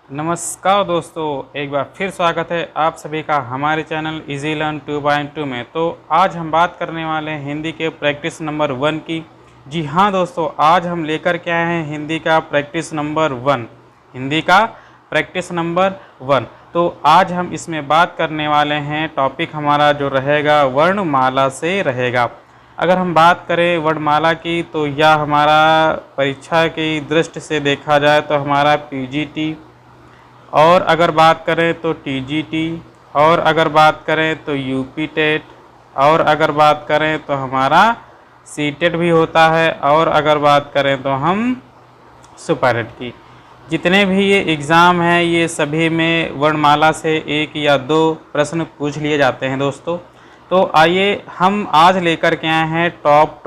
नमस्कार दोस्तों, एक बार फिर स्वागत है आप सभी का हमारे चैनल इजी लर्न 2x2 में। तो आज हम बात करने वाले हैं हिंदी के प्रैक्टिस नंबर 1 की। जी हाँ दोस्तों, आज हम लेकर के आए हैं हिंदी का प्रैक्टिस नंबर 1। हिंदी का प्रैक्टिस नंबर 1। तो आज हम इसमें बात करने वाले हैं, टॉपिक हमारा जो रहेगा वर्णमाला से रहेगा। अगर हम बात करें वर्णमाला की तो यह हमारा परीक्षा की दृष्टि से देखा जाए तो हमारा पीजीटी, और अगर बात करें तो टीजीटी, और अगर बात करें तो यूपी टेट, और अगर बात करें तो हमारा सीटेट भी होता है, और अगर बात करें तो हम सुपरटेट की। जितने भी ये एग्ज़ाम हैं ये सभी में वर्णमाला से एक या दो प्रश्न पूछ लिए जाते हैं दोस्तों। तो आइए हम आज लेकर के आए हैं टॉप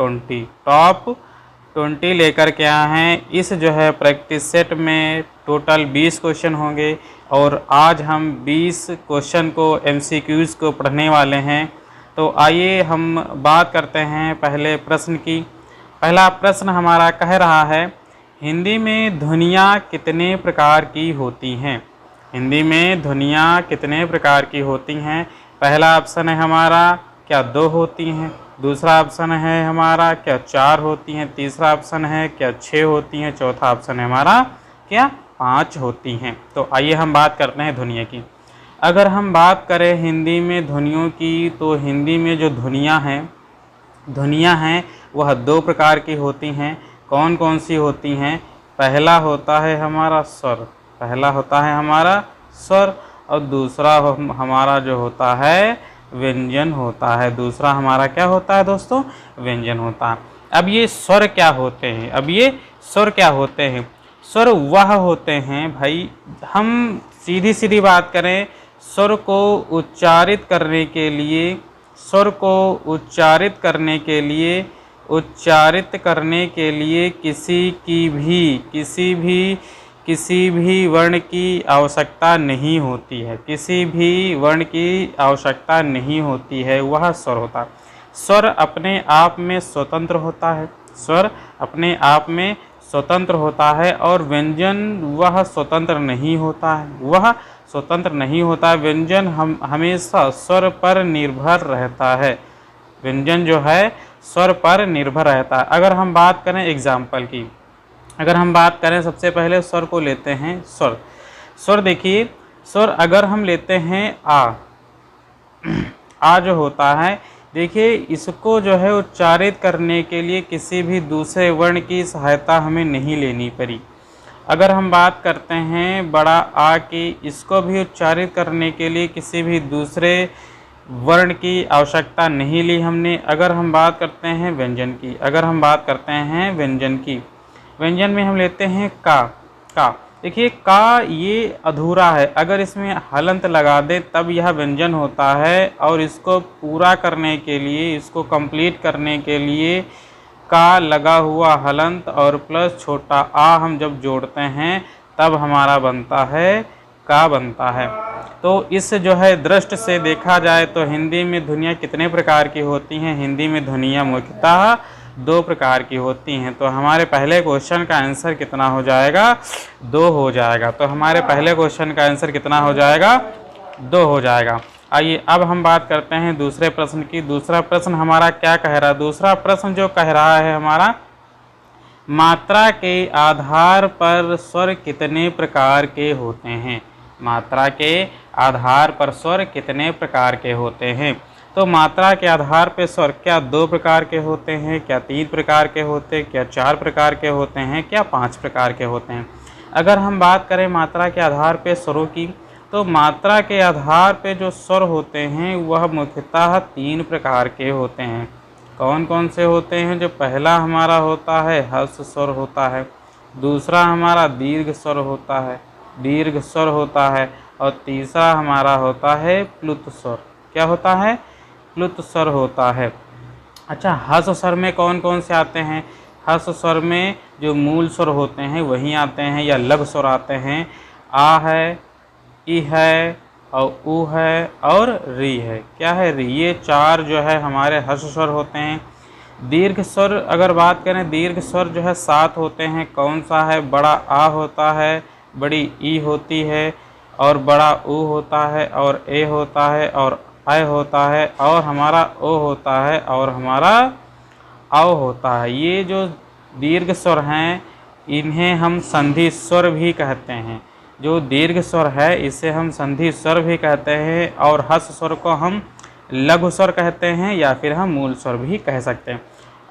20 लेकर के आए हैं। इस जो है प्रैक्टिस सेट में टोटल 20 क्वेश्चन होंगे और आज हम 20 क्वेश्चन को एमसीक्यूज़ को पढ़ने वाले हैं। तो आइए हम बात करते हैं पहले प्रश्न की। पहला प्रश्न हमारा कह रहा है, हिंदी में ध्वनियाँ कितने प्रकार की होती हैं? हिंदी में ध्वनियाँ कितने प्रकार की होती हैं? पहला ऑप्शन है हमारा क्या 2 होती हैं, दूसरा ऑप्शन है हमारा क्या 4 होती हैं, तीसरा ऑप्शन है क्या 6 होती हैं, चौथा ऑप्शन है हमारा क्या 5 होती हैं। तो आइए हम बात करते हैं ध्वनियों की। अगर हम बात करें हिंदी में ध्वनियों की तो हिंदी में जो ध्वनियाँ हैं वह 2 प्रकार की होती हैं। कौन कौन सी होती हैं? पहला होता है हमारा स्वर, और दूसरा हमारा जो होता है व्यंजन होता है। दूसरा हमारा क्या होता है दोस्तों? व्यंजन होता है। अब ये स्वर क्या होते हैं? स्वर वह होते हैं भाई, हम सीधी बात करें, स्वर को उच्चारित करने के लिए किसी भी वर्ण की आवश्यकता नहीं होती है, वह स्वर होता है। स्वर अपने आप में स्वतंत्र होता है, और व्यंजन वह स्वतंत्र नहीं होता है। व्यंजन हम हमेशा स्वर पर निर्भर रहता है। व्यंजन जो है स्वर पर निर्भर रहता है। अगर हम बात करें एग्जाम्पल की, सबसे पहले स्वर को लेते हैं। स्वर देखिए, स्वर अगर हम लेते हैं आ जो होता है, देखिए इसको जो है उच्चारित करने के लिए किसी भी दूसरे वर्ण की सहायता हमें नहीं लेनी पड़ी। अगर हम बात करते हैं बड़ा आ की, इसको भी उच्चारित करने के लिए किसी भी दूसरे वर्ण की आवश्यकता नहीं ली हमने। अगर हम बात करते हैं व्यंजन की, व्यंजन में हम लेते हैं का। देखिए का ये अधूरा है, अगर इसमें हलंत लगा दे तब यह व्यंजन होता है, और इसको पूरा करने के लिए, इसको कंप्लीट करने के लिए का लगा हुआ हलंत और प्लस छोटा आ हम जब जोड़ते हैं तब हमारा बनता है का बनता है। तो इस जो है दृष्टि से देखा जाए तो हिंदी में ध्वनियाँ कितने प्रकार की होती हैं? हिंदी में ध्वनियाँ मुख्यतः 2 प्रकार की होती हैं। तो हमारे पहले क्वेश्चन का आंसर कितना हो जाएगा? 2 हो जाएगा। तो हमारे पहले क्वेश्चन का आंसर कितना हो जाएगा? 2 हो जाएगा। आइए अब हम बात करते हैं दूसरे प्रश्न की। दूसरा प्रश्न हमारा क्या कह रहा है? दूसरा प्रश्न जो कह रहा है हमारा, मात्रा के आधार पर स्वर कितने प्रकार के होते हैं? मात्रा के आधार पर स्वर कितने प्रकार के होते हैं? तो मात्रा के आधार पर स्वर क्या 2 प्रकार के होते हैं, क्या 3 प्रकार के होते हैं, क्या 4 प्रकार के होते हैं, क्या 5 प्रकार के होते हैं? अगर हम बात करें मात्रा के आधार पर स्वरों की, तो मात्रा के आधार पे जो स्वर होते हैं वह मुख्यतः 3 प्रकार के होते हैं। कौन कौन से होते हैं? जो पहला हमारा होता है हर्ष स्वर होता है, दूसरा हमारा दीर्घ स्वर होता है, और तीसरा हमारा होता है प्लुत स्वर। क्या होता है? प्लुत स्वर होता है। अच्छा, हर्ष स्वर में कौन कौन से आते हैं? हर्ष स्वर में जो मूल स्वर होते हैं वही आते हैं, या लघु स्वर आते हैं। आ है, ई है, और ऊ है, और री है। क्या है? री। ये 4 जो है हमारे हर्ष स्वर होते हैं। दीर्घ स्वर अगर बात करें, दीर्घ स्वर जो है 7 होते हैं। कौन सा है? बड़ा आ होता है, बड़ी ई होती है और बड़ा ऊ होता है और ए होता है और ऐ होता है और हमारा ओ होता है और हमारा औ होता है। ये जो दीर्घ स्वर हैं इन्हें हम संधि स्वर भी कहते हैं। जो दीर्घ स्वर है इसे हम संधि स्वर भी कहते हैं और ह्रस्व स्वर को हम लघु स्वर कहते हैं या फिर हम मूल स्वर भी कह सकते हैं।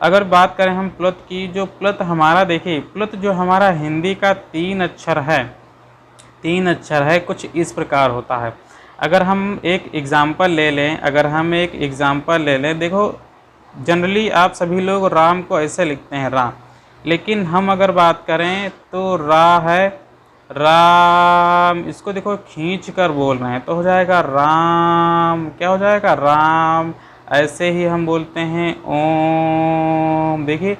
अगर बात करें हम प्लुत की, जो प्लुत हमारा देखिए प्लुत जो हमारा हिंदी का 3 अक्षर है, 3 अक्षर है, कुछ इस प्रकार होता है। अगर हम एक एग्ज़ाम्पल ले लें, देखो जनरली आप सभी लोग राम को ऐसे लिखते हैं रा, लेकिन हम अगर बात करें तो रा है राम, इसको देखो खींच कर बोल रहे हैं तो हो जाएगा राम, क्या हो जाएगा राम। ऐसे ही हम बोलते हैं ओम। देखिए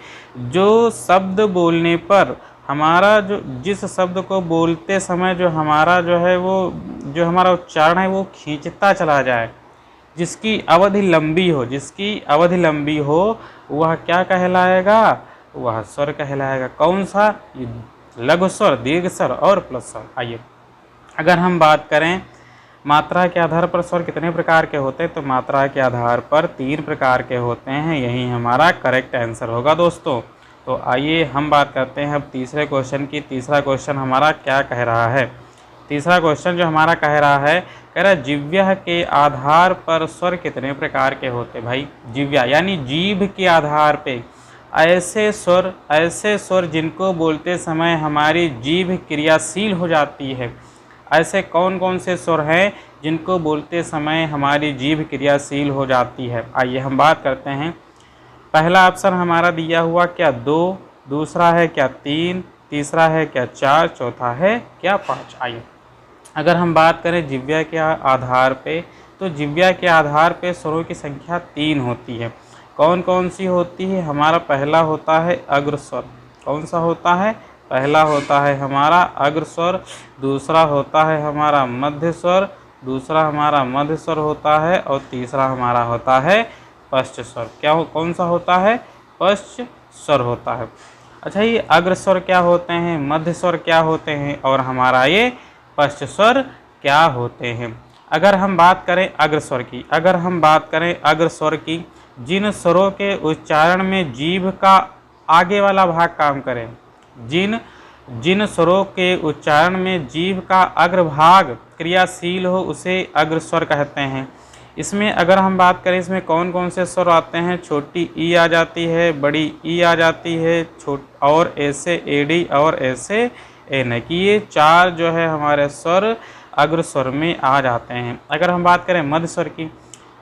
जो शब्द बोलने पर हमारा जो जिस शब्द को बोलते समय जो हमारा जो है वो जो हमारा उच्चारण है वो खींचता चला जाए, जिसकी अवधि लंबी हो वह क्या कहलाएगा, वह स्वर कहलाएगा। कौन सा, लघु स्वर, दीर्घ स्वर और प्लस स्वर। आइए अगर हम बात करें मात्रा के आधार पर स्वर कितने प्रकार के होते हैं, तो मात्रा के आधार पर 3 प्रकार के होते हैं। यही हमारा करेक्ट आंसर होगा दोस्तों। तो आइए हम बात करते हैं अब तीसरे क्वेश्चन की। तीसरा क्वेश्चन हमारा क्या कह रहा है, तीसरा क्वेश्चन जो हमारा कह रहा है जिह्वा के आधार पर स्वर कितने प्रकार के होते। भाई जिह्वा यानी जीभ के आधार पे ऐसे स्वर जिनको बोलते समय हमारी जीभ क्रियाशील हो जाती है। ऐसे कौन कौन से स्वर हैं जिनको बोलते समय हमारी जीभ क्रियाशील हो जाती है। आइए हम बात करते हैं। पहला ऑप्शन हमारा दिया हुआ क्या 2, दूसरा है क्या 3, तीसरा है क्या 4, चौथा है क्या 5। आइए अगर हम बात करें जिह्वा के आधार पे, तो जिह्वा के आधार पे स्वरों की संख्या 3 होती है। कौन कौन सी होती है, हमारा पहला होता है अग्र स्वर। कौन सा होता है, पहला होता है हमारा अग्र स्वर, दूसरा होता है हमारा मध्य स्वर, दूसरा हमारा मध्य स्वर होता है और तीसरा हमारा होता है पश्च स्वर। कौन सा होता है, पश्च स्वर होता है। अच्छा ये अग्र स्वर क्या होते हैं, मध्य स्वर क्या होते हैं और हमारा ये पश्च स्वर क्या होते हैं। अगर हम बात करें अग्र स्वर की, जिन स्वरों के उच्चारण में जीभ का आगे वाला भाग काम करे, जिन स्वरों के उच्चारण में जीभ का अग्रभाग क्रियाशील हो उसे अग्र स्वर कहते हैं। इसमें अगर हम बात करें इसमें कौन कौन से स्वर आते हैं, छोटी ई आ जाती है, बड़ी ई आ जाती है, और ऐसे एडी और ऐसे एन, कि ये 4 जो है हमारे स्वर अग्र स्वर में आ जाते हैं। अगर हम बात करें मध्य स्वर की,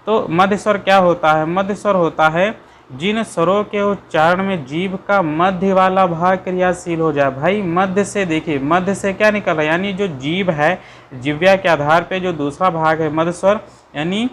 तो मध्य स्वर क्या होता है, मध्य स्वर होता है जिन स्वरों के उच्चारण में जीभ का मध्य वाला भाग क्रियाशील हो जाए। भाई मध्य से देखिए, मध्य से क्या निकल रहा है, यानी जो जीभ है, जिह्वा के आधार पे जो दूसरा भाग है मध्य स्वर, यानी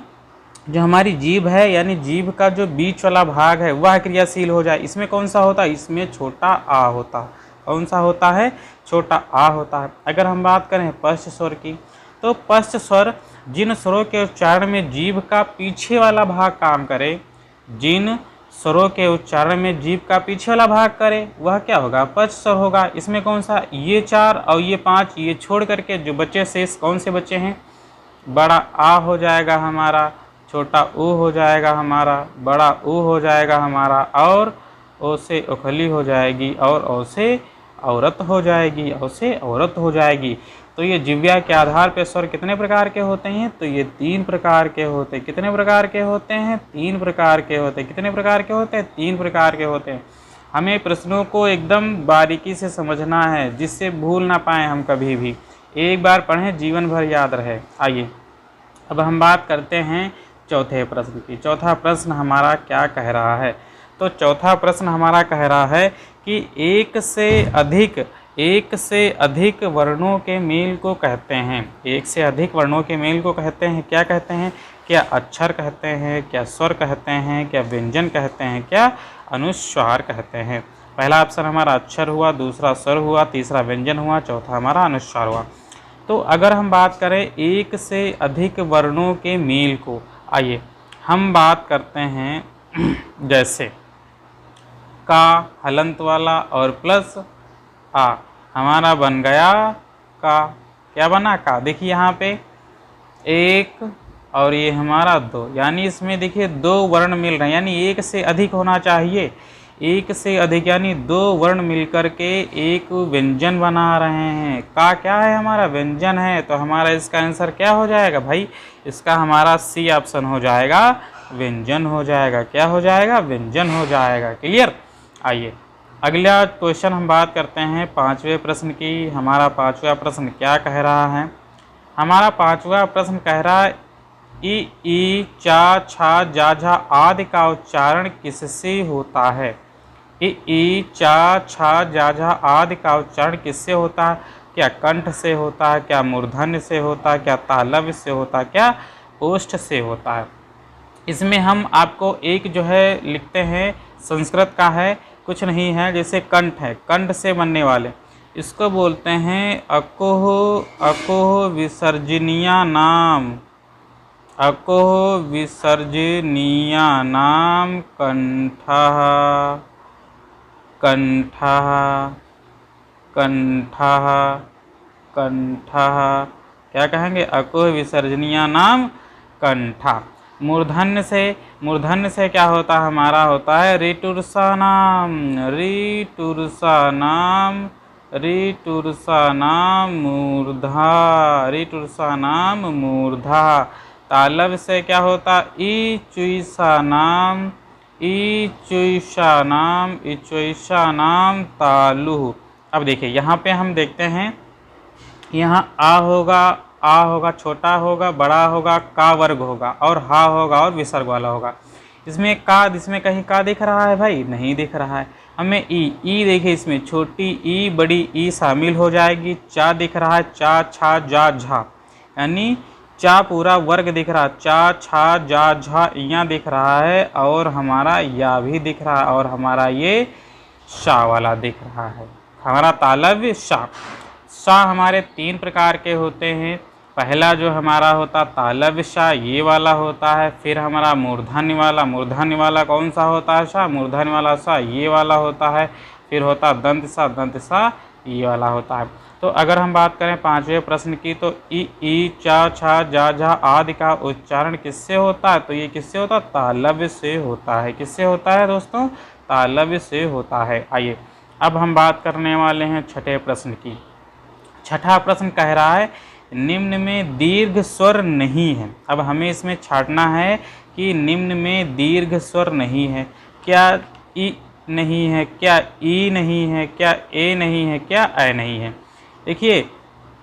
जो हमारी जीभ है यानी जीभ का जो बीच वाला भाग है वह क्रियाशील हो जाए। इसमें कौन सा होता है, इसमें छोटा आ होता है। कौन सा होता है, छोटा आ होता है। अगर हम बात करें पश्च स्वर की, तो पश्च स्वर जिन स्वरों के उच्चारण में जीभ का पीछे वाला भाग काम करे, जिन स्वरों के उच्चारण में जीभ का पीछे वाला भाग करे वह क्या होगा, पश्च स्वर होगा। इसमें कौन सा, ये 4 और ये 5, ये छोड़ करके जो बच्चे शेष कौन से बच्चे हैं, बड़ा आ हो जाएगा हमारा, छोटा ऊ हो जाएगा हमारा, बड़ा ऊ हो जाएगा हमारा, और ओ से उखली हो जाएगी, और ओ से औरत हो जाएगी, औ से औरत हो जाएगी। तो ये जिह्वा के आधार पर स्वर कितने प्रकार के होते हैं, तो ये 3 प्रकार के होते हैं। कितने प्रकार के होते हैं, 3 प्रकार के होते हैं। कितने प्रकार के होते हैं, 3 प्रकार के होते हैं। हमें प्रश्नों को एकदम बारीकी से समझना है जिससे भूल ना पाएँ हम कभी भी। एक बार पढ़ें जीवन भर याद रहे। आइए अब हम बात करते हैं चौथे प्रश्न की। चौथा प्रश्न हमारा क्या कह रहा है, तो चौथा प्रश्न हमारा कह रहा है कि एक से अधिक वर्णों के मेल को कहते हैं। एक से अधिक वर्णों के मेल को कहते हैं, क्या कहते हैं, क्या अक्षर कहते हैं, क्या स्वर कहते हैं, क्या व्यंजन कहते हैं, क्या अनुस्वार कहते हैं। पहला ऑप्शन हमारा अक्षर हुआ, दूसरा स्वर हुआ, तीसरा व्यंजन हुआ, चौथा हमारा अनुस्वार हुआ। तो अगर हम बात करें एक से अधिक वर्णों के मेल को, आइए हम बात करते हैं जैसे का हलंत वाला और प्लस आ, हमारा बन गया का, क्या बना का, देखिए यहाँ पे 1 और ये हमारा 2, यानी इसमें देखिए 2 वर्ण मिल रहे हैं, यानी 1 से अधिक होना चाहिए, 1 से अधिक यानी 2 वर्ण मिलकर के एक व्यंजन बना रहे हैं। का क्या है, हमारा व्यंजन है, तो हमारा इसका आंसर क्या हो जाएगा भाई, इसका हमारा सी ऑप्शन हो जाएगा, व्यंजन हो जाएगा। क्या हो जाएगा, व्यंजन हो जाएगा। क्लियर। आइए अगला क्वेश्चन हम बात करते हैं 5वें प्रश्न की। हमारा 5वां प्रश्न क्या कह रहा है, हमारा 5वां प्रश्न कह रहा है ई चा छा जा झा आदि का उच्चारण किससे होता है। ई चा छा जा झा आदि का उच्चारण किससे होता है, क्या कंठ से होता है, क्या मूर्धन्य से होता है, क्या तालव्य से होता है, क्या ओष्ठ से होता है। इसमें हम आपको एक जो है लिखते हैं, संस्कृत का है, कुछ नहीं है, जैसे कंठ है, कंठ से बनने वाले इसको बोलते हैं अकोह, अकोह विसर्जनीया नाम, अकोह विसर्जनीया नाम कंठः, कंठः, कंठः, कंठः, क्या कहेंगे, अकोह विसर्जनीया नाम कंठा। मूर्धन्य से, मूर्धन्य से क्या होता है, हमारा होता है ऋतुर्सा नाम, ऋतुर्सा नाम, ऋतुर्सा नाम मूर्धा, ऋतुर्सा नाम मूर्धा। तालव्य से क्या होता, ई चुईसा नाम, ई चुईसा नाम, ई चुईसा नाम तालु। अब देखिए यहाँ पे हम देखते हैं, यहाँ आ होगा, छोटा होगा, बड़ा होगा, का वर्ग होगा, और हा होगा और विसर्ग वाला होगा। इसमें का, इसमें कहीं का दिख रहा है भाई, नहीं दिख रहा है। हमें ई देखिए, इसमें छोटी ई बड़ी ई शामिल हो जाएगी। चा दिख रहा है, चा छा जा झा, यानी चा पूरा वर्ग दिख रहा है, चा छा जा झा यहाँ दिख रहा है, और हमारा या भी दिख रहा है, और हमारा ये शा वाला दिख रहा है, हमारा तालव्य शा। शा हमारे 3 प्रकार के होते हैं। पहला जो हमारा होता तालव्य शा, ये वाला होता है। फिर हमारा मूर्धन्य वाला, मूर्धन्य वाला कौन सा होता है, शा, मूर्धन्य वाला शा ये वाला होता है। फिर होता दंत सा, दंत सा ये वाला होता है। तो अगर हम बात करें 5वें प्रश्न की, तो ई चा छा जा झा आदि का उच्चारण किससे होता है, तो ये किससे होता है, तालव्य से होता है। किससे होता है दोस्तों, तालव्य से होता है। आइए अब हम बात करने वाले हैं 6ठे प्रश्न की। 6ठा प्रश्न कह रहा है निम्न में दीर्घ स्वर नहीं है। अब हमें इसमें छांटना है कि निम्न में दीर्घ स्वर नहीं है। क्या ई नहीं है, क्या ई नहीं है, क्या ए नहीं है, क्या ए नहीं है। देखिए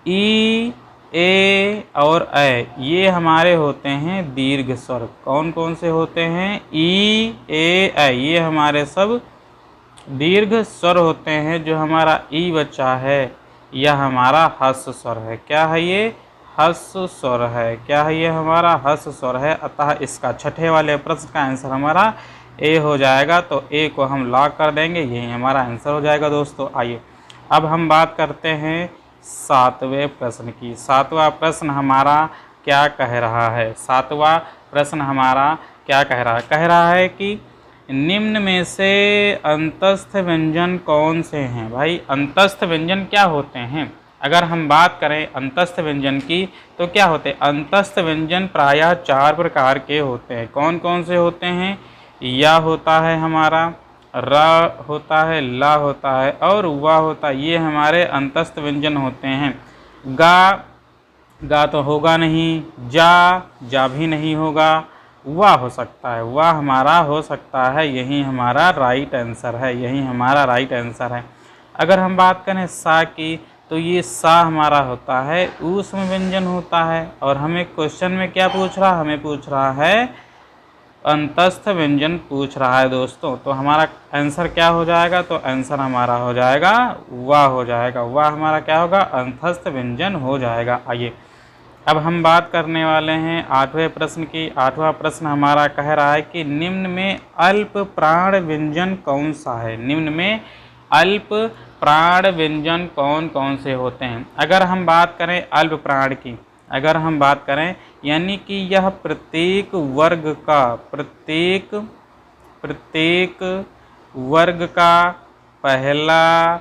ई, ए और ए ये हमारे होते हैं दीर्घ स्वर। कौन कौन से होते हैं, ई, ए, ये हमारे सब दीर्घ स्वर होते हैं। जो हमारा ई बचा है यह हमारा हस्व स्वर है। क्या है ये, हस्व स्वर है। क्या है ये, हमारा हस्व स्वर है। अतः इसका 6ठे वाले प्रश्न का आंसर हमारा ए हो जाएगा। तो ए को हम लॉक कर देंगे, यही हमारा आंसर हो जाएगा दोस्तों। आइए अब हम बात करते हैं 7वें प्रश्न की। 7वां प्रश्न हमारा क्या कह रहा है, 7वां प्रश्न हमारा क्या कह रहा है कि निम्न में से अंतस्थ व्यंजन कौन से हैं। भाई अंतस्थ व्यंजन क्या होते हैं, अगर हम बात करें अंतस्थ व्यंजन की तो क्या होते हैं, अंतस्थ व्यंजन प्रायः 4 प्रकार के होते हैं। कौन कौन से होते हैं, या होता है हमारा, रा होता है, ला होता है और वा होता है। ये हमारे अंतस्थ व्यंजन होते हैं। गा तो होगा नहीं, जा भी नहीं होगा, वाह हो सकता है, वाह हमारा हो सकता है। यही हमारा राइट आंसर है, यही हमारा राइट आंसर है। अगर हम बात करें सा की तो ये सा हमारा होता है ऊष्म व्यंजन होता है। और हमें क्वेश्चन में क्या पूछ रहा, हमें पूछ रहा है अंतस्थ व्यंजन पूछ रहा है दोस्तों। तो हमारा आंसर क्या हो जाएगा, तो आंसर हमारा हो जाएगा वाह हो जाएगा। वाह हमारा क्या होगा, अंतस्थ व्यंजन हो जाएगा। आइए अब हम बात करने वाले हैं 8वें प्रश्न की। 8वां प्रश्न हमारा कह रहा है कि निम्न में अल्प प्राण व्यंजन कौन सा है। निम्न में अल्प प्राण व्यंजन कौन कौन से होते हैं। अगर हम बात करें अल्प प्राण की, अगर हम बात करें यानी कि यह प्रत्येक वर्ग का पहला,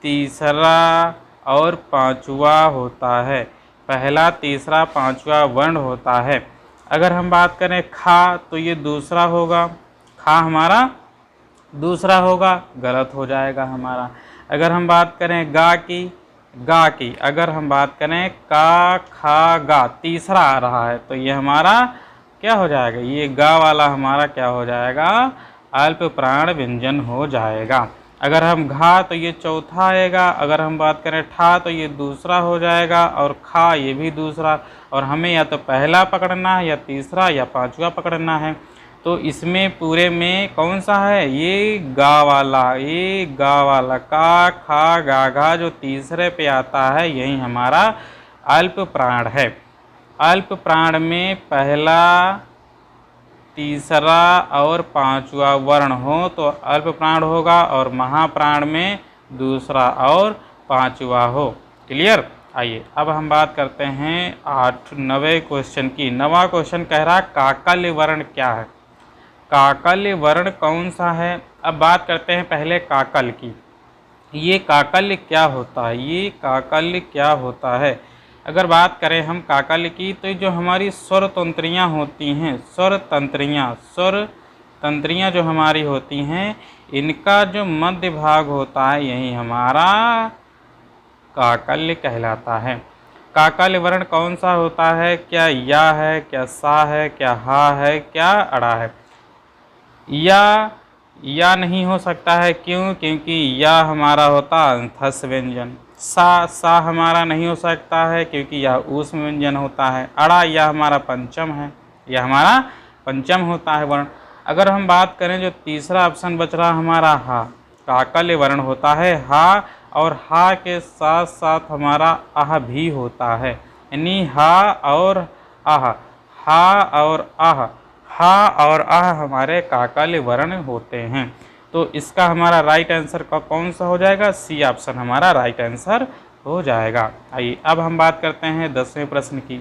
तीसरा और पांचवा होता है। पहला, तीसरा, पांचवा वर्ण होता है। अगर हम बात करें खा तो ये दूसरा होगा, खा हमारा दूसरा होगा, गलत हो जाएगा हमारा। अगर हम बात करें गा की, अगर हम बात करें का खा गा, तीसरा आ रहा है तो ये हमारा क्या हो जाएगा, ये गा वाला हमारा क्या हो जाएगा, अल्प प्राण व्यंजन हो जाएगा। अगर हम घा तो ये चौथा आएगा। अगर हम बात करें ठा तो ये दूसरा हो जाएगा, और खा ये भी दूसरा, और हमें या तो पहला पकड़ना है या तीसरा या पांचवा पकड़ना है। तो इसमें पूरे में कौन सा है, ये गा वाला, ये गा वाला का खा गा घा जो तीसरे पे आता है यही हमारा अल्प प्राण है। अल्प प्राण में पहला, तीसरा और पांचवा वर्ण हो तो अल्प प्राण होगा, और महाप्राण में दूसरा और पांचवा हो। क्लियर। आइए अब हम बात करते हैं 9वें क्वेश्चन की। 9वां क्वेश्चन कह रहा काकल्य वर्ण क्या है। काकल्य वर्ण कौन सा है। अब बात करते हैं पहले काकल की। ये काकल्य क्या होता है, ये काकल्य क्या होता है। अगर बात करें हम काकल्य की तो जो हमारी स्वर तंत्रियाँ होती हैं, स्वर तंत्रियाँ जो हमारी होती हैं, इनका जो मध्य भाग होता है यही हमारा काकल्य कहलाता है। काकल्य वर्ण कौन सा होता है, क्या या है, क्या सा है, क्या हा है, क्या अड़ा है। या नहीं हो सकता है, क्यों, क्योंकि या हमारा होता अंथस व्यंजन। सा हमारा नहीं हो सकता है क्योंकि यह ऊष्म व्यंजन होता है। अड़ा या हमारा पंचम है, यह हमारा पंचम होता है वर्ण। अगर हम बात करें जो तीसरा ऑप्शन बच रहा हमारा हा, काकल्य वर्ण होता है हा, और हा के साथ साथ हमारा आह भी होता है, यानी हा और आह, हा और आह, हा और आह हमारे काकल्य वर्ण होते हैं। तो इसका हमारा राइट आंसर का कौन सा हो जाएगा, सी ऑप्शन हमारा राइट आंसर हो जाएगा। आइए अब हम बात करते हैं 10वें प्रश्न की।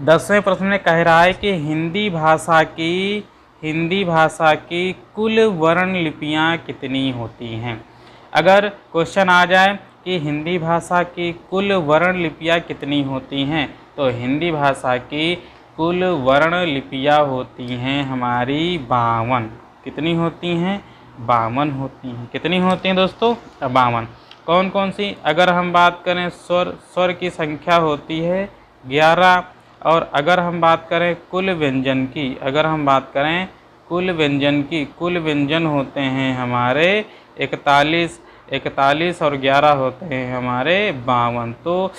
10वें प्रश्न में कह रहा है कि हिंदी भाषा की कुल वर्ण लिपियाँ कितनी होती हैं। अगर क्वेश्चन आ जाए कि हिंदी भाषा की कुल वर्ण लिपियाँ कितनी होती हैं, तो हिंदी भाषा की कुल वर्ण लिपियाँ होती हैं हमारी 52। कितनी होती हैं, 52 होती हैं। कितनी होती हैं दोस्तों, 52। कौन कौन सी, अगर हम बात करें स्वर की संख्या होती है 11, और अगर हम बात करें कुल व्यंजन की, अगर हम बात करें कुल व्यंजन की, कुल व्यंजन होते हैं हमारे 41 और 11 होते हैं हमारे 52। तो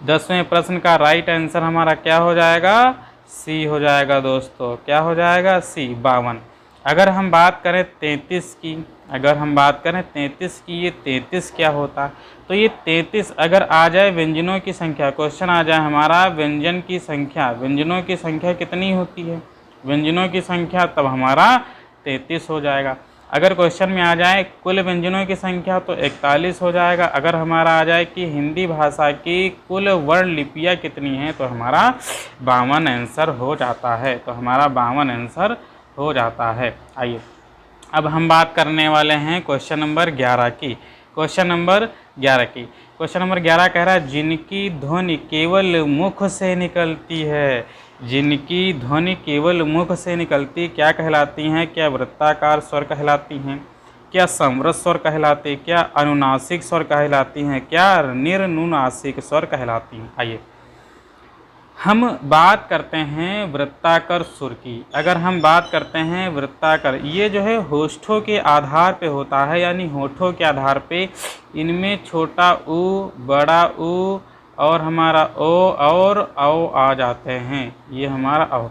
10वें प्रश्न का राइट आंसर हमारा क्या हो जाएगा, सी हो जाएगा दोस्तों। क्या हो जाएगा, सी 52। अगर हम बात करें 33 की, अगर हम बात करें 33 की, ये 33 क्या होता है, तो ये 33 अगर आ जाए व्यंजनों की संख्या, क्वेश्चन आ जाए हमारा व्यंजन की संख्या, व्यंजनों की संख्या कितनी होती है, व्यंजनों की संख्या, तब हमारा 33 हो जाएगा। अगर क्वेश्चन में आ जाए कुल व्यंजनों की संख्या तो 41 हो जाएगा। अगर हमारा आ जाए कि हिंदी भाषा की कुल वर्ण लिपियाँ कितनी हैं, तो हमारा 52 आंसर हो जाता है। तो हमारा 52 आंसर हो जाता है। आइए अब हम बात करने वाले हैं क्वेश्चन नंबर 11 की। क्वेश्चन नंबर 11 की, क्वेश्चन नंबर 11 कह रहा है जिनकी ध्वनि केवल मुख से निकलती है, जिनकी ध्वनि केवल मुख से निकलती क्या कहलाती हैं, क्या वृत्ताकार स्वर कहलाती हैं, क्या समृद्ध स्वर कहलाती, क्या अनुनासिक स्वर कहलाती हैं, क्या निर्नुनासिक स्वर कहलाती हैं। आइए हम बात करते हैं वृत्ताकार सुर की। अगर हम बात करते हैं वृत्ताकार, ये जो है होठों के आधार पे होता है, यानी होठों के आधार पे इनमें छोटा ऊ, बड़ा ऊ और हमारा ओ और औ आ जाते हैं, ये हमारा औ,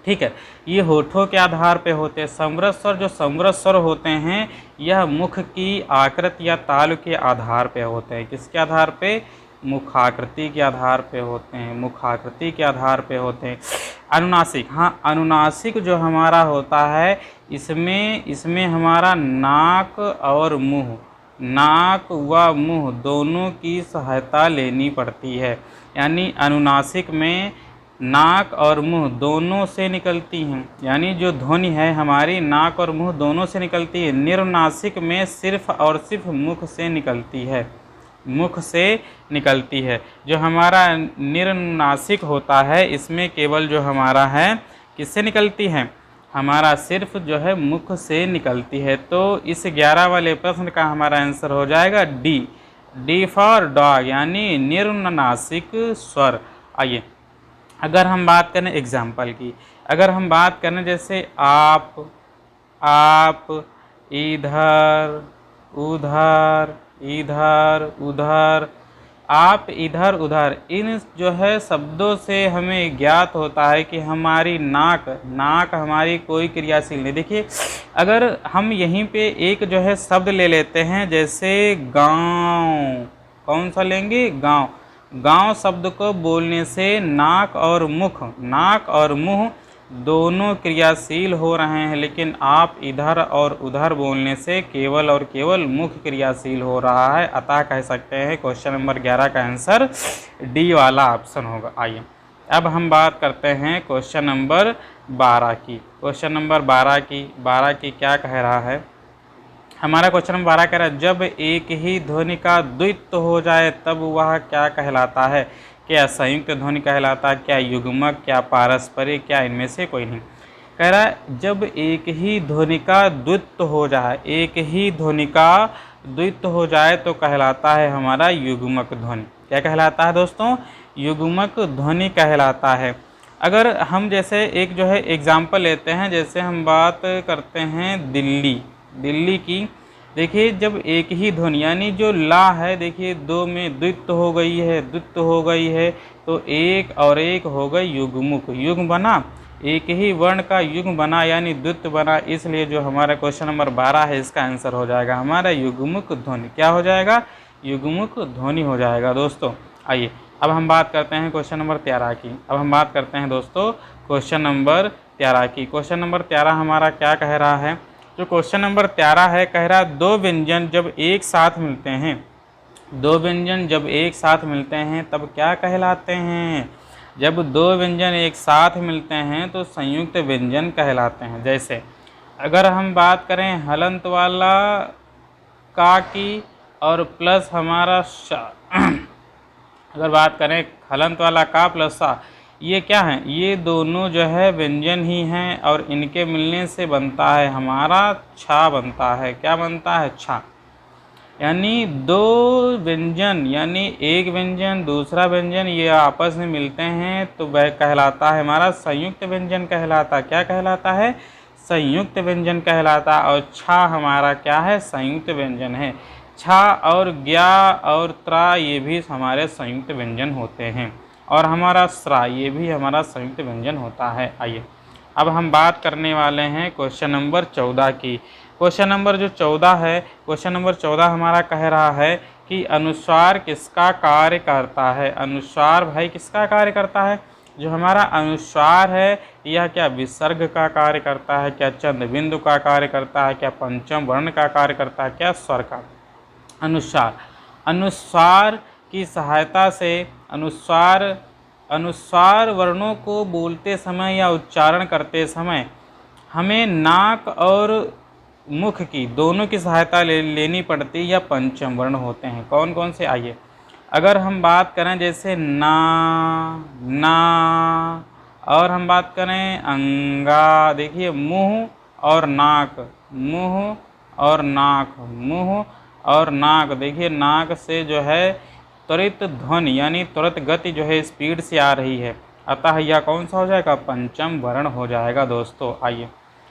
ठीक है। ये होठों के आधार पे होते हैं। समृद्ध स्वर, जो समृद्ध स्वर होते हैं यह मुख की आकृति या ताल के आधार पे होते हैं। किसके आधार पे, मुखाकृति के आधार पे होते हैं, मुखाकृति के आधार पे होते हैं। अनुनासिक, हाँ अनुनासिक जो हमारा होता है इसमें हमारा नाक और मुंह, नाक व मुंह दोनों की सहायता लेनी पड़ती है, यानी अनुनासिक में नाक और मुंह दोनों से निकलती हैं, यानी जो ध्वनि है हमारी नाक और मुंह दोनों से निकलती है। निर्नासिक में सिर्फ और सिर्फ मुख से निकलती है। मुख से निकलती है। जो हमारा निरनुनासिक होता है इसमें केवल जो हमारा है किससे निकलती है, हमारा सिर्फ जो है मुख से निकलती है। तो इस 11 वाले प्रश्न का हमारा आंसर हो जाएगा डी, डी फॉर डॉग, यानी निरनुनासिक स्वर। आइए अगर हम बात करें एग्जाम्पल की, अगर हम बात करें जैसे आप, इधर, उधर, इधर, उधर, आप, इधर, उधर, इन जो है शब्दों से हमें ज्ञात होता है कि हमारी नाक हमारी कोई क्रियाशील नहीं। देखिए अगर हम यहीं पे एक जो है शब्द ले लेते हैं जैसे गांव, कौन सा लेंगे, गांव। गांव शब्द को बोलने से नाक और मुंह दोनों क्रियाशील हो रहे हैं, लेकिन आप, इधर और उधर बोलने से केवल और केवल मुख क्रियाशील हो रहा है। अतः कह सकते हैं क्वेश्चन नंबर 11 का आंसर डी वाला ऑप्शन होगा। आइए अब हम बात करते हैं क्वेश्चन नंबर 12 की। क्वेश्चन नंबर 12 की क्या कह रहा है, हमारा क्वेश्चन नंबर 12 कह रहा है जब एक ही ध्वनि का द्वित्व हो जाए तब वह क्या कहलाता है। क्या संयुक्त ध्वनि कहलाता, क्या युग्मक, क्या पारस्परिक, क्या इनमें से कोई नहीं। कह रहा है जब एक ही ध्वनि का द्वित्व हो जाए, एक ही ध्वनि का द्वित्व हो जाए तो कहलाता है हमारा युग्मक ध्वनि। क्या कहलाता है दोस्तों, युग्मक ध्वनि कहलाता है। अगर हम जैसे एक जो है एग्जाम्पल लेते हैं, जैसे हम बात करते हैं दिल्ली की। देखिए जब एक ही ध्वनि यानी जो ला है, देखिए दो में द्वित्व हो गई है तो एक और एक हो गई युग्मुक, युग्म बना, एक ही वर्ण का युग्म बना यानी द्वित्व बना, इसलिए जो हमारा क्वेश्चन नंबर 12 है इसका आंसर हो जाएगा हमारा युग्मुक ध्वनि। क्या हो जाएगा, युग्मुक ध्वनि हो जाएगा दोस्तों। आइए अब हम बात करते हैं क्वेश्चन नंबर 13 की। अब हम बात करते हैं दोस्तों क्वेश्चन नंबर 13 की। क्वेश्चन नंबर 13 हमारा क्या कह रहा है, जो क्वेश्चन नंबर 13 है कह रहा है दो व्यंजन जब एक साथ मिलते हैं, दो व्यंजन जब एक साथ मिलते हैं तब क्या कहलाते हैं। जब दो व्यंजन एक साथ मिलते हैं तो संयुक्त व्यंजन कहलाते हैं। जैसे अगर हम बात करें हलंत वाला का की और प्लस हमारा शा अगर बात करें हलंत वाला का प्लस सा, ये क्या है, ये दोनों जो है व्यंजन ही हैं और इनके मिलने से बनता है हमारा छा बनता है। क्या बनता है, छा। यानी दो व्यंजन यानी एक व्यंजन दूसरा व्यंजन ये आपस में मिलते हैं तो वह कहलाता है हमारा संयुक्त व्यंजन कहलाता। क्या कहलाता है, संयुक्त व्यंजन कहलाता। और छा हमारा क्या है, संयुक्त व्यंजन है। छा और ज्ञा और त्रा ये भी हमारे संयुक्त व्यंजन होते हैं, और हमारा स्रा ये भी हमारा संयुक्त व्यंजन होता है। आइए अब हम बात करने वाले हैं क्वेश्चन नंबर 14 की। क्वेश्चन नंबर जो 14 है, क्वेश्चन नंबर 14 हमारा कह रहा है कि अनुस्वार किसका कार्य करता है। अनुस्वार भाई किसका कार्य करता है, जो हमारा अनुस्वार है यह क्या विसर्ग का कार्य करता है, क्या चंद्र बिंदु का कार्य करता है, क्या पंचम वर्ण का कार्य करता है, क्या स्वर का। अनुस्वार की सहायता से अनुस्वार वर्णों को बोलते समय या उच्चारण करते समय हमें नाक और मुख की दोनों की सहायता लेनी पड़ती है, या पंचम वर्ण होते हैं। कौन कौन से, आइए अगर हम बात करें जैसे ना और हम बात करें अंगा, देखिए मुंह और नाक, मुंह और नाक, मुंह और नाक। देखिए नाक से जो है त्वरित ध्वनि यानी त्वरित गति जो है स्पीड से आ रही है, अतः यह कौन सा हो जाएगा, पंचम वर्ण हो जाएगा दोस्तों। आइए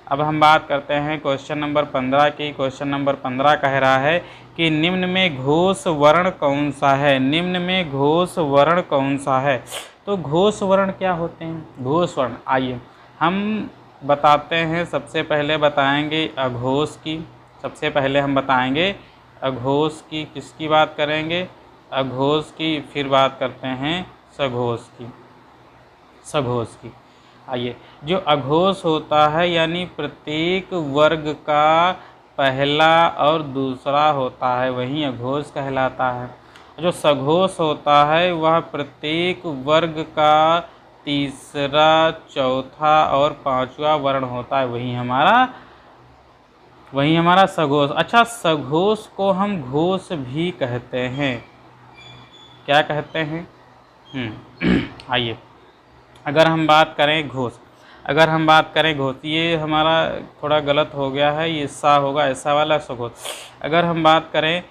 अब हम बात करते हैं क्वेश्चन नंबर 15 की। क्वेश्चन नंबर 15 कह रहा है कि निम्न में घोष वर्ण कौन सा है। निम्न में घोष वर्ण कौन सा है, तो घोष वर्ण क्या होते हैं, घोष वर्ण। आइए हम बताते हैं, सबसे पहले बताएंगे अघोष की, सबसे पहले हम बताएंगे अघोष की, किसकी बात करेंगे, अघोष की, फिर बात करते हैं सघोष की। आइए जो अघोष होता है यानी प्रत्येक वर्ग का पहला और दूसरा होता है वही अघोष कहलाता है। जो सघोष होता है वह प्रत्येक वर्ग का तीसरा, चौथा और पांचवा वर्ण होता है, वही हमारा सघोष। अच्छा, सघोष को हम घोष भी कहते हैं, क्या कहते हैं? आइए, अगर हम बात करें घोष, अगर हम बात करें घोष, ये हमारा थोड़ा गलत हो गया है, ये सा होगा, ऐसा वाला सघोष। अगर हम बात करें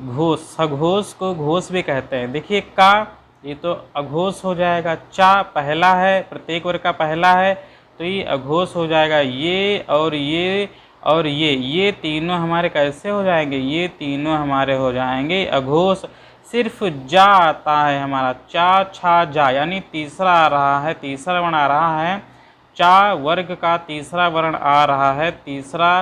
घोष, सघोष को घोष भी कहते हैं। देखिए का, ये तो अघोष हो जाएगा। चा पहला है, प्रत्येक वर्ग का पहला है, तो ये अघोष हो जाएगा। ये और ये और ये तीनों हमारे कैसे हो जाएंगे? ये तीनों हमारे हो जाएंगे अघोष। सिर्फ जा आता है हमारा, चा छा जा, यानी तीसरा आ रहा है, तीसरा वर्ण आ रहा है। चा वर्ग का तीसरा वर्ण आ रहा है, तीसरा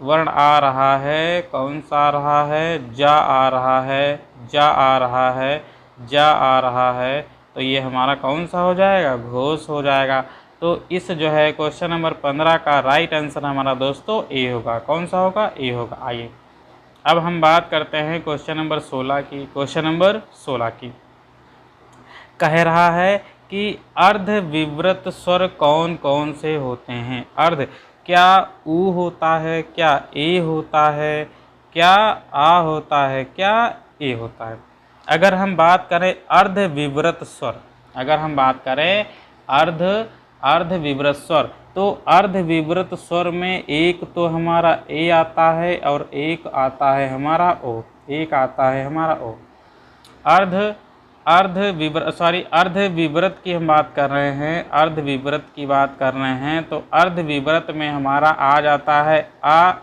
वर्ण आ रहा है। कौन सा आ रहा है? जा आ रहा है, जा आ रहा है, जा आ रहा है। तो ये हमारा कौन सा हो जाएगा? घोष हो जाएगा। तो इस जो है क्वेश्चन नंबर 15 का राइट आंसर हमारा दोस्तों ए होगा। कौन सा होगा? ए होगा। आइए अब हम बात करते हैं क्वेश्चन नंबर 16 की। क्वेश्चन नंबर 16 की कह रहा है कि अर्ध विवृत स्वर कौन कौन से होते हैं? अर्ध, क्या ऊ होता है, क्या ए होता है, क्या आ होता है, क्या ए होता है? अगर हम बात करें अर्ध विवृत स्वर, अगर हम बात करें अर्ध विवृत स्वर, तो अर्ध विवृत स्वर में एक तो हमारा ए आता है और एक आता है हमारा ओ, एक आता है हमारा ओ। अर्ध विवृत की हम बात कर रहे हैं, अर्ध विवृत की बात कर रहे हैं, तो अर्ध विवृत में हमारा आ जाता है आ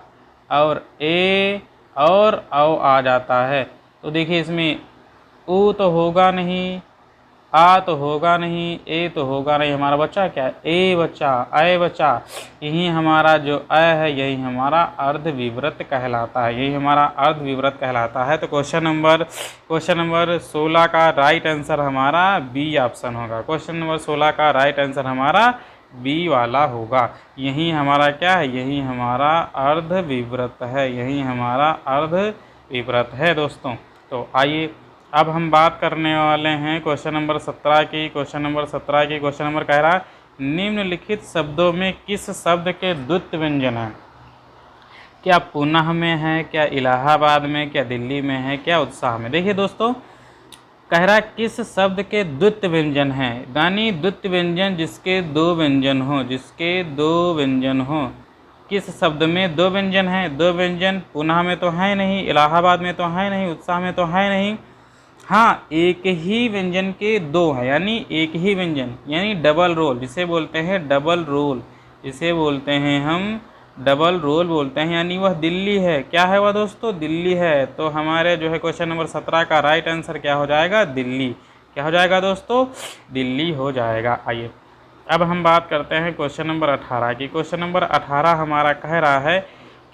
और ए और औ आ जाता है। तो देखिए इसमें ऊ तो होगा नहीं, आ तो होगा नहीं, ए तो होगा नहीं, हमारा बच्चा क्या है? ए बच्चा, अय बच्चा। यही हमारा जो अ है, यही हमारा अर्ध विवृत कहलाता है, यही हमारा अर्ध विवृत कहलाता है। तो क्वेश्चन नंबर 16 का राइट आंसर हमारा बी ऑप्शन होगा। क्वेश्चन नंबर 16 का राइट आंसर हमारा बी वाला होगा। यही हमारा क्या है? यही हमारा अर्ध विवृत है, यही हमारा अर्ध विवृत है दोस्तों। तो आइए अब हम बात करने वाले हैं क्वेश्चन नंबर 17 की। क्वेश्चन नंबर कह रहा है निम्नलिखित शब्दों में किस शब्द के द्वित्व व्यंजन है? क्या पुनः में है, क्या इलाहाबाद में, क्या दिल्ली में है, क्या उत्साह में? देखिए दोस्तों, कह रहा है किस शब्द के द्वित्व व्यंजन है, यानी द्वित्व व्यंजन जिसके दो व्यंजन हो, जिसके दो व्यंजन हो। किस शब्द में दो व्यंजन है? दो व्यंजन पुनः में तो है नहीं, इलाहाबाद में तो है नहीं, उत्साह में तो है नहीं। हाँ, एक ही व्यंजन के दो हैं, यानी एक ही व्यंजन, यानी डबल रोल, जिसे बोलते हैं डबल रोल, जिसे बोलते हैं हम डबल रोल बोलते हैं, यानी वह दिल्ली है। क्या है वह दोस्तों? दिल्ली है। तो हमारे जो है क्वेश्चन नंबर 17 का राइट आंसर क्या हो जाएगा? दिल्ली। क्या हो जाएगा दोस्तों? दिल्ली हो जाएगा। आइए अब हम बात करते हैं क्वेश्चन नंबर 18 की। क्वेश्चन नंबर 18 हमारा कह रहा है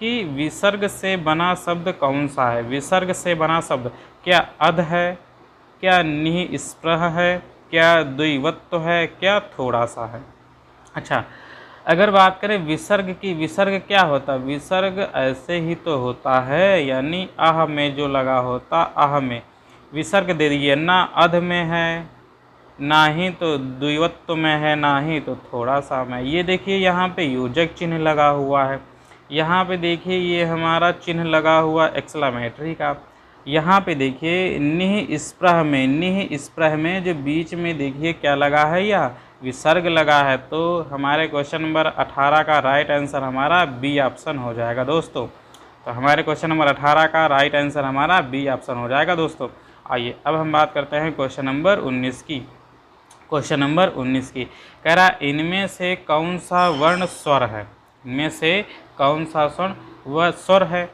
कि विसर्ग से बना शब्द कौन सा है? विसर्ग से बना शब्द, क्या अध है, क्या निःस्पृह है, क्या द्विवत्व है, क्या थोड़ा सा है? अच्छा, अगर बात करें विसर्ग की, विसर्ग क्या होता है? विसर्ग ऐसे ही तो होता है, यानी आह में जो लगा होता, आह में विसर्ग दे दिए, ना अध में है, ना ही तो द्विवत्व में है, ना ही तो थोड़ा सा में। ये देखिए यहाँ पे योजक चिन्ह लगा हुआ है, यहाँ पे देखिए ये हमारा चिन्ह लगा हुआ एक्सक्लेमेटरी का। यहाँ पे देखिए निःस्पृह में जो बीच में देखिए क्या लगा है, या विसर्ग लगा है। तो हमारे क्वेश्चन नंबर 18 का राइट आंसर हमारा बी ऑप्शन हो जाएगा दोस्तों। तो हमारे क्वेश्चन नंबर 18 का राइट आंसर हमारा बी ऑप्शन हो जाएगा दोस्तों। आइए अब हम बात करते हैं क्वेश्चन नंबर 19 की। क्वेश्चन नंबर 19 की कह रहा है इनमें से कौन सा वर्ण स्वर है? इनमें से कौन सा वह स्वर है?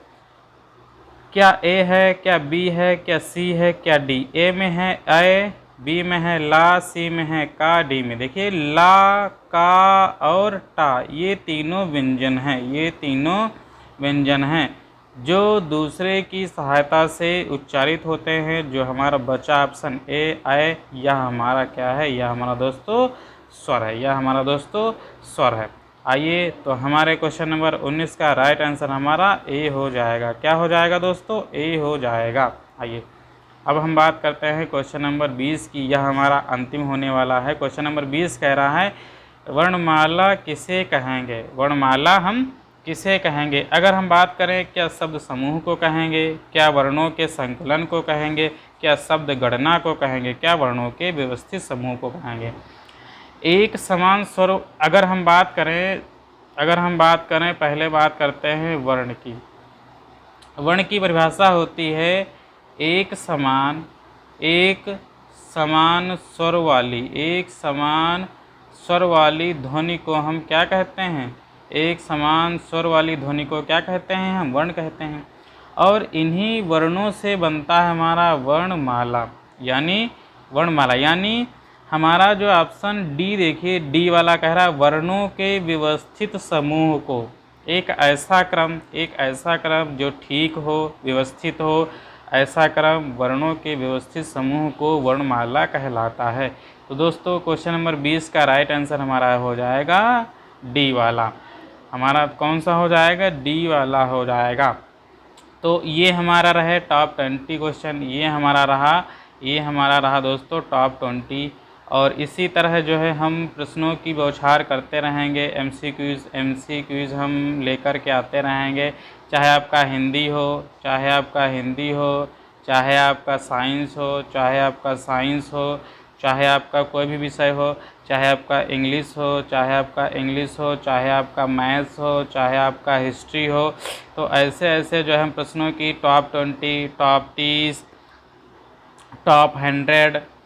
क्या ए है, क्या बी है, क्या सी है, क्या डी? ए में है ए, बी में है ला, सी में है का, डी में देखिए ला, का और टा, ये तीनों व्यंजन हैं, ये तीनों व्यंजन हैं जो दूसरे की सहायता से उच्चारित होते हैं। जो हमारा बचा ऑप्शन ए आए, यह हमारा क्या है? यह हमारा दोस्तों स्वर है, यह हमारा दोस्तों स्वर है। आइए तो हमारे क्वेश्चन नंबर 19 का राइट आंसर हमारा ए हो जाएगा। क्या हो जाएगा दोस्तों? ए हो जाएगा। आइए अब हम बात करते हैं क्वेश्चन नंबर 20 की। यह हमारा अंतिम होने वाला है। क्वेश्चन नंबर 20 कह रहा है वर्णमाला किसे कहेंगे? वर्णमाला हम किसे कहेंगे? अगर हम बात करें क्या शब्द समूह को कहेंगे, क्या वर्णों के संकलन को कहेंगे, क्या शब्द गणना को कहेंगे, क्या वर्णों के व्यवस्थित समूह को कहेंगे। एक समान स्वर, अगर हम बात करें पहले बात करते हैं वर्ण की। वर्ण की परिभाषा होती है एक समान स्वर वाली ध्वनि को हम क्या कहते हैं, एक समान स्वर वाली ध्वनि को क्या कहते हैं, हम वर्ण कहते हैं। और इन्हीं वर्णों से बनता है हमारा वर्णमाला, यानी हमारा जो ऑप्शन डी देखिए, डी वाला कह रहा है वर्णों के व्यवस्थित समूह को, एक ऐसा क्रम जो ठीक हो, व्यवस्थित हो, ऐसा क्रम वर्णों के व्यवस्थित समूह को वर्णमाला कहलाता है। तो दोस्तों क्वेश्चन नंबर 20 का राइट आंसर हमारा हो जाएगा डी वाला। हमारा कौन सा हो जाएगा, डी वाला हो जाएगा। तो ये हमारा रहे टॉप 20 क्वेश्चन, ये हमारा रहा दोस्तों टॉप 20। और इसी तरह जो है हम प्रश्नों की बौछार करते रहेंगे, एमसीक्यूज़ हम लेकर के आते रहेंगे, चाहे आपका हिंदी हो, चाहे आपका साइंस हो, चाहे आपका कोई भी विषय हो, चाहे आपका इंग्लिश हो, चाहे आपका मैथ्स हो, चाहे आपका हिस्ट्री हो। तो ऐसे जो है हम प्रश्नों की टॉप 20, टॉप 30,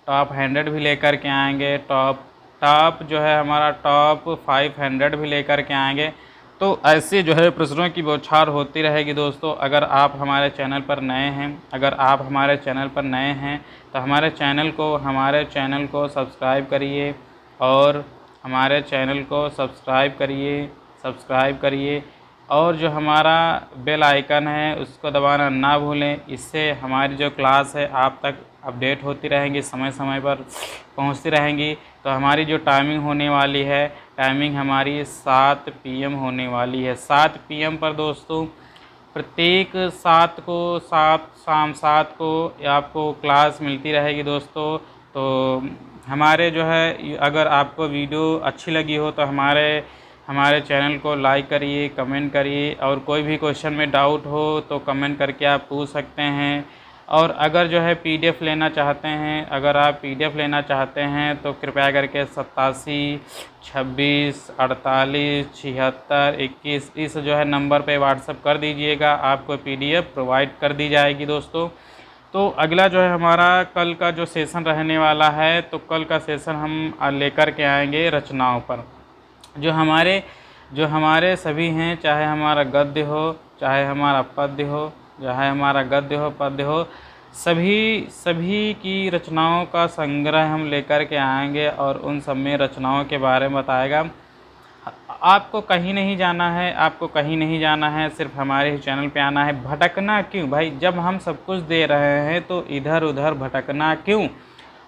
टॉप 100 भी लेकर के आएंगे, टॉप जो है हमारा टॉप 500 भी लेकर के आएंगे। तो ऐसे जो है प्रश्नों की बौछार होती रहेगी दोस्तों। अगर आप हमारे चैनल पर नए हैं तो हमारे चैनल को सब्सक्राइब करिए, और हमारे चैनल को सब्सक्राइब करिए और जो हमारा बेल आइकन है उसको दबाना ना भूलें। इससे हमारी जो क्लास है आप तक अपडेट होती रहेंगी, समय पर पहुंचती रहेंगी। तो हमारी जो टाइमिंग होने वाली है, टाइमिंग हमारी 7 PM होने वाली है। 7 PM पर दोस्तों प्रत्येक शाम 7 को आपको क्लास मिलती रहेगी दोस्तों। तो हमारे जो है, अगर आपको वीडियो अच्छी लगी हो तो हमारे चैनल को लाइक करिए, कमेंट करिए, और कोई भी क्वेश्चन में डाउट हो तो कमेंट करके आप पूछ सकते हैं। और अगर जो है PDF लेना चाहते हैं, अगर आप PDF लेना चाहते हैं तो कृपया करके 87 26 48 76 21 इस जो है नंबर पे व्हाट्सअप कर दीजिएगा, आपको PDF प्रोवाइड कर दी जाएगी दोस्तों। तो अगला जो है हमारा कल का जो सेशन रहने वाला है, तो कल का सेशन हम लेकर के आएंगे रचनाओं पर। जो हमारे सभी हैं, चाहे हमारा गद्य हो, चाहे हमारा पद्य हो, सभी की रचनाओं का संग्रह हम लेकर के आएंगे और उन सब में रचनाओं के बारे में बताएगा। आपको कहीं नहीं जाना है, सिर्फ हमारे ही चैनल पे आना है। भटकना क्यों भाई, जब हम सब कुछ दे रहे हैं तो इधर उधर भटकना क्यों।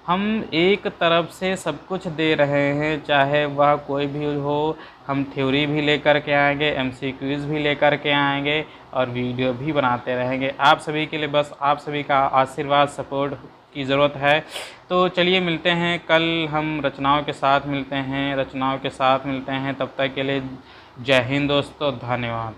हम एक तरफ से सब कुछ दे रहे हैं, चाहे वह कोई भी हो। हम थ्योरी भी लेकर के आएंगे, MCQs भी लेकर के आएंगे और वीडियो भी बनाते रहेंगे। आप सभी के लिए बस आप सभी का आशीर्वाद, सपोर्ट की ज़रूरत है। तो चलिए मिलते हैं कल, हम रचनाओं के साथ मिलते हैं। तब तक के लिए जय हिंद दोस्तों, धन्यवाद।